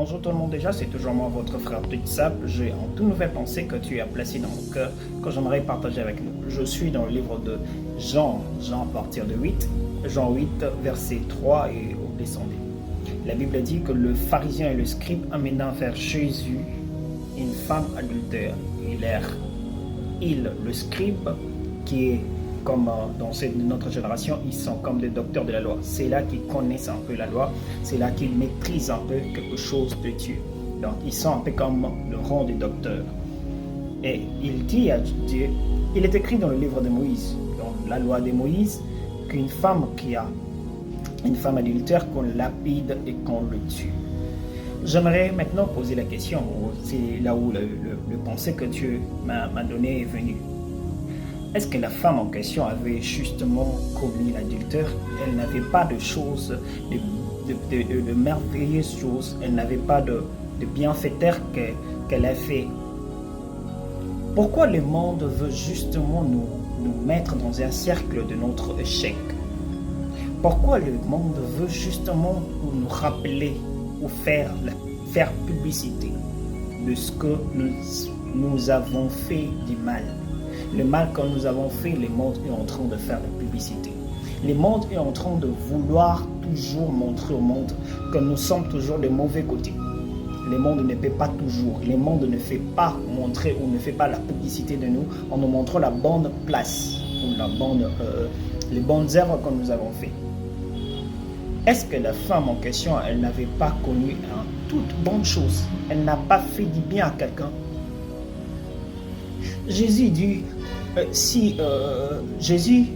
Bonjour tout le monde, déjà c'est toujours moi votre frère Pixap. J'ai une toute nouvelle pensée que tu as placée dans mon cœur que j'aimerais partager avec nous. Je suis dans le livre de Jean à partir de 8, Jean 8 verset 3 et au descendant. La Bible dit que le pharisien et le scribe amenant vers Jésus une femme adultère. Le scribe qui est comme dans notre génération, ils sont comme des docteurs de la loi. C'est là qu'ils connaissent un peu la loi, c'est là qu'ils maîtrisent un peu quelque chose de Dieu. Donc, ils sont un peu comme le rang des docteurs. Et il dit à Dieu, il est écrit dans le livre de Moïse, dans la loi de Moïse, qu'une femme qui a une femme adultère, qu'on lapide et qu'on le tue. J'aimerais maintenant poser la question, c'est là où le pensée que Dieu m'a donné est venu. Est-ce que la femme en question avait justement commis l'adultère? Elle n'avait pas de choses, de merveilleuses choses, elle n'avait pas de bienfaiteurs qu'elle a fait. Pourquoi le monde veut justement nous mettre dans un cercle de notre échec? Pourquoi le monde veut justement nous rappeler ou faire publicité de ce que nous avons fait du mal? Le mal que nous avons fait, le monde est en train de faire la publicité. Le monde est en train de vouloir toujours montrer au monde que nous sommes toujours des mauvais côtés. Le monde ne peut pas toujours. Le monde ne fait pas montrer ou ne fait pas la publicité de nous en nous montrant la bonne place ou les bonnes œuvres que nous avons fait. Est-ce que la femme en question, elle n'avait pas connu toute bonne chose? Elle n'a pas fait du bien à quelqu'un? Jésus dit, Jésus,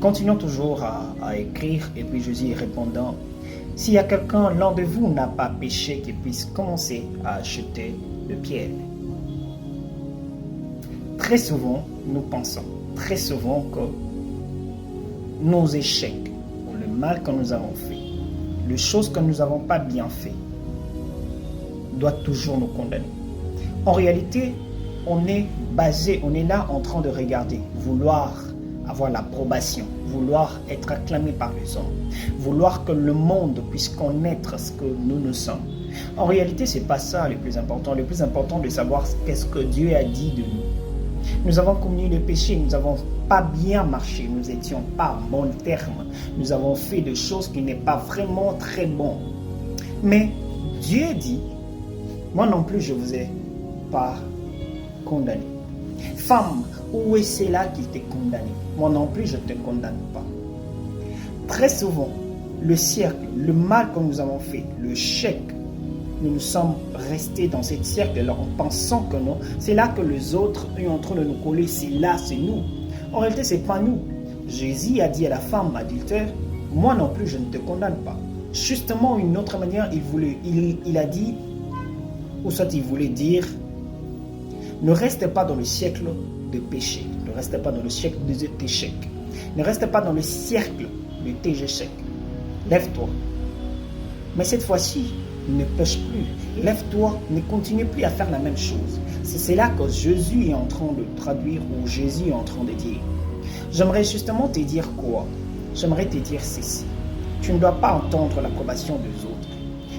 continuons toujours à écrire, et puis Jésus répondant, s'il y a quelqu'un, l'un de vous n'a pas péché, qu'il puisse commencer à jeter de pierre. Très souvent, nous pensons, très souvent que nos échecs, ou le mal que nous avons fait, les choses que nous n'avons pas bien fait, doivent toujours nous condamner. En réalité, on est là en train de regarder, vouloir avoir l'approbation, vouloir être acclamé par les hommes, vouloir que le monde puisse connaître ce que nous sommes. En réalité, ce n'est pas ça le plus important. Le plus important, c'est de savoir qu'est-ce que Dieu a dit de nous. Nous avons commis le péché, nous n'avons pas bien marché, nous n'étions pas en bon terme, nous avons fait des choses qui n'est pas vraiment très bon. Mais Dieu dit, moi non plus je ne vous ai pas condamné. Femme, où est cela qui t'est condamné? Moi non plus, je ne te condamne pas. Très souvent, le cercle, le mal que nous avons fait, le chèque, nous sommes restés dans cette cercle-là en pensant que non, c'est là que les autres sont en train de nous coller, c'est là, c'est nous. En réalité, ce n'est pas nous. Jésus a dit à la femme adultère, moi non plus, je ne te condamne pas. Justement, une autre manière, il a dit, ou soit il voulait dire, ne reste pas dans le siècle de péché. Ne reste pas dans le siècle de tes échecs. Ne reste pas dans le cercle de tes échecs. Lève-toi. Mais cette fois-ci, ne pêche plus. Lève-toi, ne continue plus à faire la même chose. C'est là que Jésus est en train de traduire ou Jésus est en train de dire. J'aimerais justement te dire quoi? J'aimerais te dire ceci. Tu ne dois pas entendre l'approbation des autres.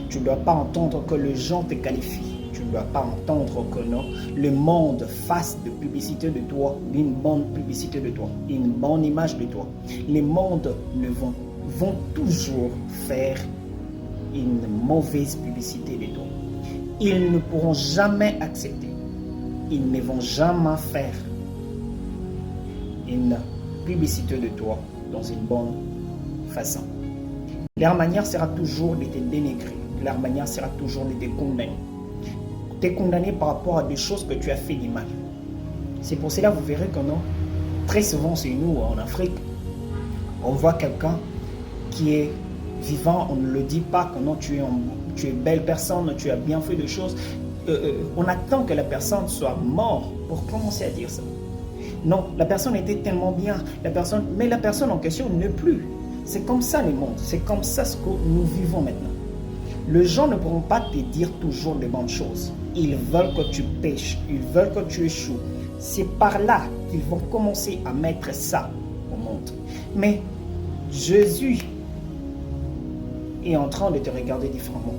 Tu ne dois pas entendre que les gens te qualifient. Tu ne dois pas entendre que non, le monde fasse de publicité de toi, une bonne publicité de toi, une bonne image de toi. Les mondes vont toujours faire une mauvaise publicité de toi. Ils ne pourront jamais accepter. Ils ne vont jamais faire une publicité de toi dans une bonne façon. Leur manière sera toujours de te dénigrer. Leur manière sera toujours de te condamner. Tu es condamné par rapport à des choses que tu as fait du mal. C'est pour cela que vous verrez que non, très souvent c'est nous en Afrique, on voit quelqu'un qui est vivant, on ne le dit pas que non, tu es belle personne, tu as bien fait des choses. On attend que la personne soit morte pour commencer à dire ça. Non, la personne était tellement bien, mais la personne en question n'est plus. C'est comme ça le monde, c'est comme ça ce que nous vivons maintenant. Les gens ne pourront pas te dire toujours des bonnes choses. Ils veulent que tu pêches, ils veulent que tu échoues. C'est par là qu'ils vont commencer à mettre ça au monde. Mais Jésus est en train de te regarder différemment.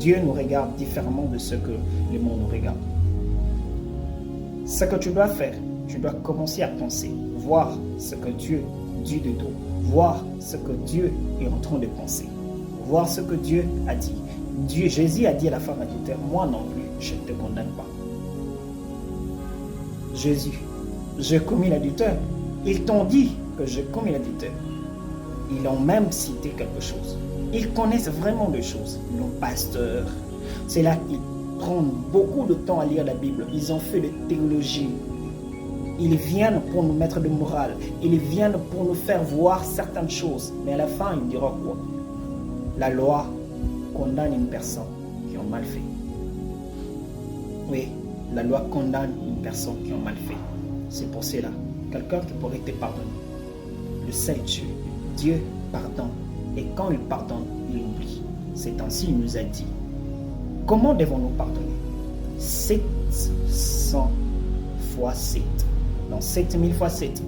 Dieu nous regarde différemment de ce que le monde nous regarde. Ce que tu dois faire, tu dois commencer à penser, voir ce que Dieu dit de toi, voir ce que Dieu est en train de penser, voir ce que Dieu a dit. Jésus a dit à la femme adultère, moi non plus, je ne te condamne pas. Jésus, j'ai commis l'adultère. Ils t'ont dit que j'ai commis l'adultère. Ils ont même cité quelque chose. Ils connaissent vraiment des choses. Nos pasteurs, c'est là qu'ils prennent beaucoup de temps à lire la Bible. Ils ont fait de théologie. Ils viennent pour nous mettre de morale. Ils viennent pour nous faire voir certaines choses. Mais à la fin, ils diront quoi? La loi condamne une personne qui a mal fait. Oui, la loi condamne une personne qui a mal fait. C'est pour cela, quelqu'un qui pourrait te pardonner. Le seul Dieu, Dieu pardonne. Et quand il pardonne, il oublie. C'est ainsi qu'il nous a dit. Comment devons-nous pardonner? 700 fois 7. Donc 7000 fois 7.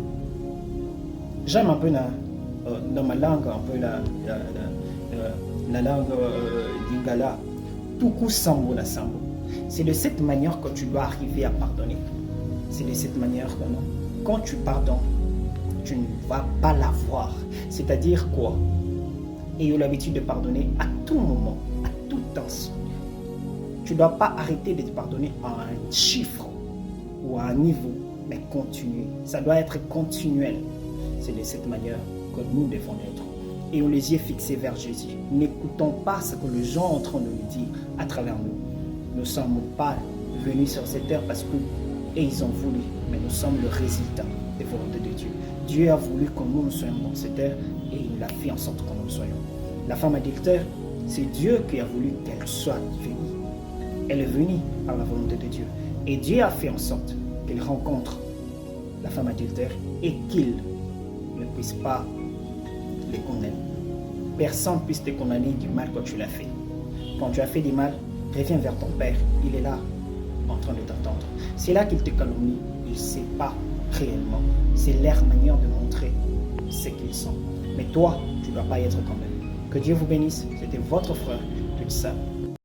J'aime un peu dans ma langue, un peu la langue lingala. Tuku sambo na sambo. C'est de cette manière que tu dois arriver à pardonner. C'est de cette manière que non. Quand tu pardonnes, tu ne vas pas l'avoir. C'est-à-dire quoi? Ayez l'habitude de pardonner à tout moment, à tout instant. Tu ne dois pas arrêter de te pardonner à un chiffre ou à un niveau, mais continuer. Ça doit être continuel. C'est de cette manière que nous devons être. Et on les yeux fixés vers Jésus. N'écoutons pas ce que les gens sont en train de nous dire à travers nous. Nous ne sommes pas venus sur cette terre parce qu'ils ont voulu, mais nous sommes le résultat des volontés de Dieu. Dieu a voulu que nous soyons dans cette terre et il a fait en sorte que nous le soyons. La femme adultère, c'est Dieu qui a voulu qu'elle soit venue. Elle est venue par la volonté de Dieu. Et Dieu a fait en sorte qu'elle rencontre la femme adultère et qu'il ne puisse pas les condamner. Personne ne puisse te condamner du mal que tu l'as fait. Quand tu as fait du mal, reviens vers ton Père. Il est là, en train de t'attendre. C'est là qu'il te calomnie. Il ne sait pas réellement. C'est leur manière de montrer ce qu'ils sont. Mais toi, tu ne dois pas y être condamné. Que Dieu vous bénisse. C'était votre frère, Tutsa.